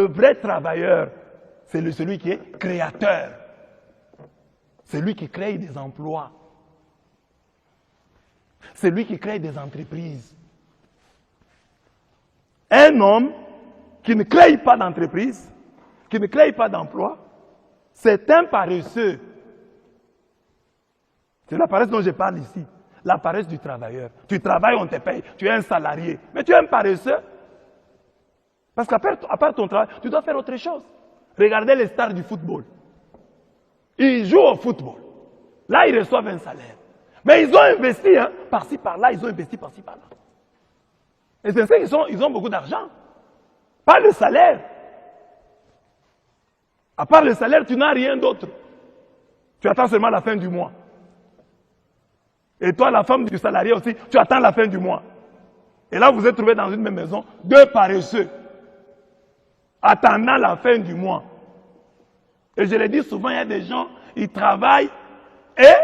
vrai travailleur, c'est celui qui est créateur. C'est lui qui crée des emplois. C'est lui qui crée des entreprises. Un homme qui ne crée pas d'entreprise, qui ne crée pas d'emploi, c'est un paresseux. C'est la paresse dont je parle ici. La paresse du travailleur. Tu travailles, on te paye. Tu es un salarié. Mais tu es un paresseux. Parce qu'à part ton travail, tu dois faire autre chose. Regardez les stars du football. Ils jouent au football. Là, ils reçoivent un salaire. Mais ils ont investi, hein, par-ci, par-là, ils ont investi par-ci, par-là. Et c'est ça qu'ils ont beaucoup d'argent. Pas le salaire. À part le salaire, tu n'as rien d'autre. Tu attends seulement la fin du mois. Et toi, la femme du salarié aussi, tu attends la fin du mois. Et là, vous êtes trouvés dans une même maison, deux paresseux, attendant la fin du mois. Et je le dis souvent, il y a des gens, ils travaillent et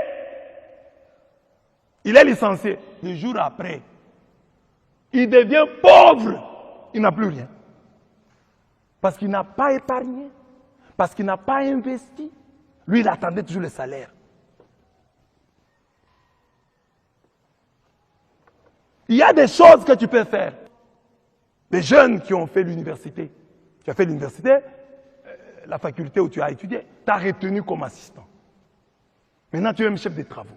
il est licencié. Le jour après, il devient pauvre. Il n'a plus rien. Parce qu'il n'a pas épargné. Parce qu'il n'a pas investi. Lui, il attendait toujours le salaire. Il y a des choses que tu peux faire. Les jeunes qui ont fait l'université. Tu as fait l'université, la faculté où tu as étudié, tu as retenu comme assistant. Maintenant, tu es un chef de travaux.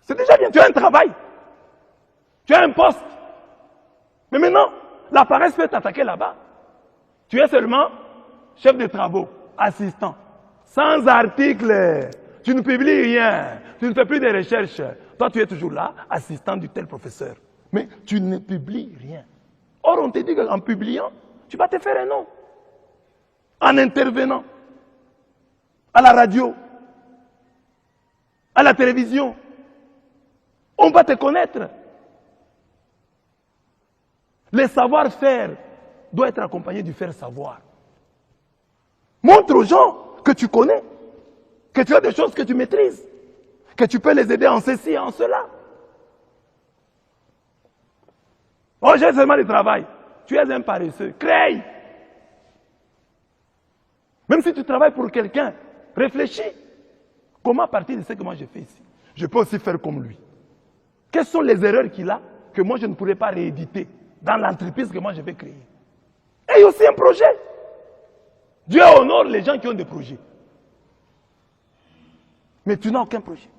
C'est déjà bien, tu as un travail. Tu as un poste. Mais maintenant, la paresse peut t'attaquer là-bas. Tu es seulement chef de travaux, assistant. Sans article, tu ne publies rien, tu ne fais plus de recherches. Toi, tu es toujours là, assistant du tel professeur. Mais tu ne publies rien. Or, on te dit qu'en publiant, tu vas te faire un nom. En intervenant. À la radio. À la télévision. On va te connaître. Le savoir-faire doit être accompagné du faire-savoir. Montre aux gens que tu connais, que tu as des choses que tu maîtrises, que tu peux les aider en ceci et en cela. Oh, j'ai seulement du travail. Tu es un paresseux. Crée. Même si tu travailles pour quelqu'un, réfléchis. Comment à partir de ce que moi j'ai fait ici, je peux aussi faire comme lui. Quelles sont les erreurs qu'il a que moi je ne pourrais pas rééditer dans l'entreprise que moi je vais créer? Et il y a aussi un projet. Dieu honore les gens qui ont des projets. Mais tu n'as aucun projet.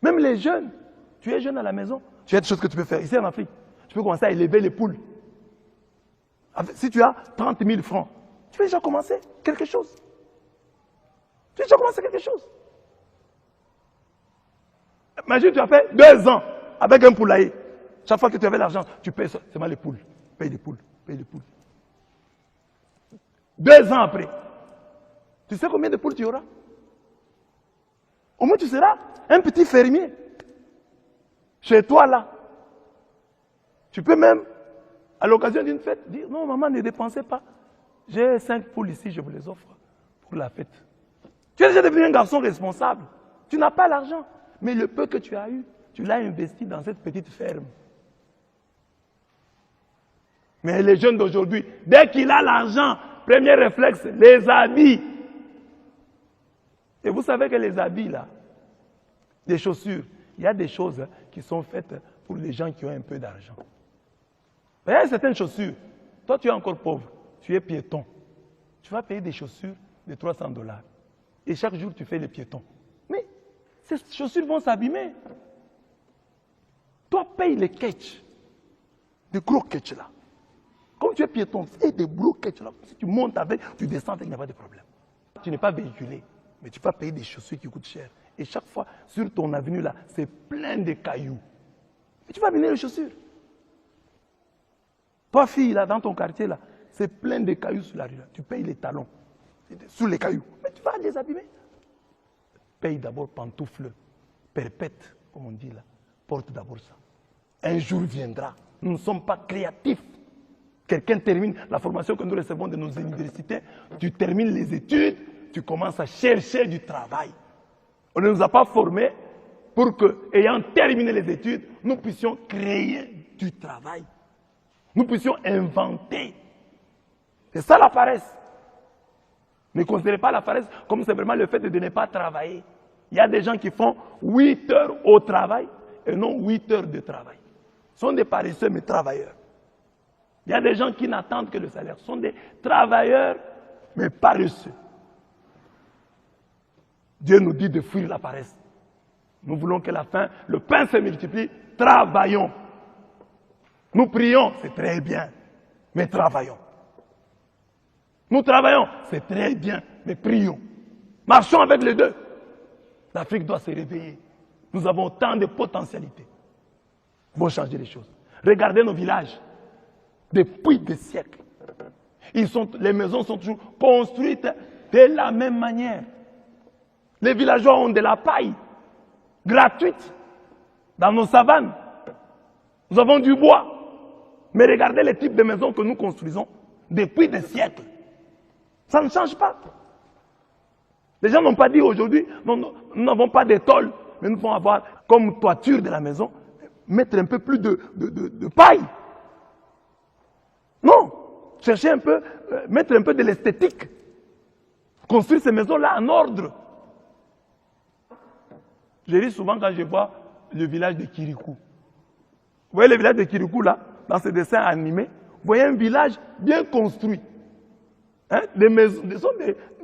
Même les jeunes, tu es jeune à la maison, tu as des choses que tu peux faire. Ici en Afrique, tu peux commencer à élever les poules. Si tu as 30 000 francs, tu peux déjà commencer quelque chose. Tu peux déjà commencer quelque chose. Imagine, tu as fait 2 ans avec un poulailler. Chaque fois que tu avais l'argent, tu payes seulement les poules. Paye les poules, paye les poules. 2 ans après, tu sais combien de poules tu auras? Au moins tu seras un petit fermier. Chez toi là. Tu peux même, à l'occasion d'une fête, dire non maman, ne dépensez pas. J'ai 5 poules ici, je vous les offre pour la fête. Tu es déjà devenu un garçon responsable. Tu n'as pas l'argent. Mais le peu que tu as eu, tu l'as investi dans cette petite ferme. Mais les jeunes d'aujourd'hui, dès qu'il a l'argent, premier réflexe, les habits. Et vous savez que les habits là, des chaussures, il y a des choses qui sont faites pour les gens qui ont un peu d'argent. Il y a certaines chaussures. Toi, tu es encore pauvre, tu es piéton. Tu vas payer des chaussures de $300. Et chaque jour, tu fais les piétons. Mais ces chaussures vont s'abîmer. Toi, paye les ketchs. Des gros ketchs là. Comme tu es piéton, fais des gros ketchs là. Si tu montes avec, tu descends avec, il n'y a pas de problème. Tu n'es pas véhiculé, mais tu vas payer des chaussures qui coûtent cher. Et chaque fois, sur ton avenue là, c'est plein de cailloux. Et tu vas abîmer les chaussures. Toi, fille, là, dans ton quartier, là, c'est plein de cailloux sur la rue. Là. Tu payes les talons sous les cailloux. Mais tu vas les abîmer. Paye d'abord pantoufles perpètes, comme on dit là. Porte d'abord ça. Un jour viendra. Nous ne sommes pas créatifs. Quelqu'un termine la formation que nous recevons de nos universités. Tu termines les études, tu commences à chercher du travail. On ne nous a pas formés pour que, ayant terminé les études, nous puissions créer du travail. Nous puissions inventer. C'est ça la paresse. Ne considérez pas la paresse comme simplement le fait de ne pas travailler. Il y a des gens qui font 8 heures au travail et non 8 heures de travail. Ce sont des paresseux mais travailleurs. Il y a des gens qui n'attendent que le salaire. Ce sont des travailleurs mais paresseux. Dieu nous dit de fuir la paresse. Nous voulons que la faim, le pain se multiplie. Travaillons. Nous prions, c'est très bien, mais travaillons. Nous travaillons, c'est très bien, mais prions. Marchons avec les deux. L'Afrique doit se réveiller. Nous avons tant de potentialités. Il faut changer les choses. Regardez nos villages. Depuis des siècles. Les maisons sont toujours construites de la même manière. Les villageois ont de la paille gratuite dans nos savanes. Nous avons du bois. Mais regardez les types de maisons que nous construisons depuis des siècles. Ça ne change pas. Les gens n'ont pas dit aujourd'hui, nous n'avons pas d'étole, mais nous devons avoir comme toiture de la maison, mettre un peu plus de paille. Non, chercher un peu, mettre un peu de l'esthétique. Construire ces maisons-là en ordre. Je ris souvent quand je vois le village de Kirikou. Vous voyez le village de Kirikou là, dans ce dessin animé, vous voyez un village bien construit. Hein? Des maisons, ce sont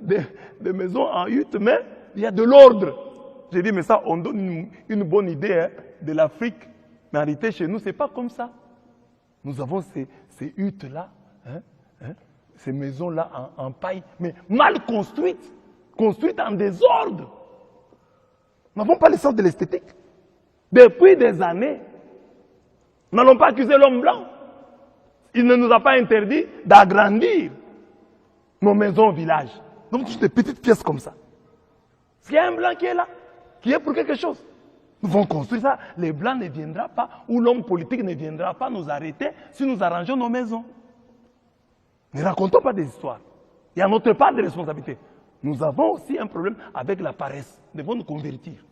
des maisons en hutte, mais il y a de l'ordre. J'ai dit, mais ça, on donne une bonne idée hein, de l'Afrique. Mais en réalité, chez nous, ce n'est pas comme ça. Nous avons ces huttes-là, ces maisons-là en paille, mais mal construites, construites en désordre. Nous n'avons pas le sens de l'esthétique. Depuis des années, nous n'allons pas accuser l'homme blanc. Il ne nous a pas interdit d'agrandir nos maisons au village. Donc, toutes des petites pièces comme ça. S'il y a un blanc qui est là, qui est pour quelque chose, nous devons construire ça. Les blancs ne viendront pas, ou l'homme politique ne viendra pas nous arrêter si nous arrangeons nos maisons. Ne racontons pas des histoires. Il y a notre part de responsabilité. Nous avons aussi un problème avec la paresse. Nous devons nous convertir.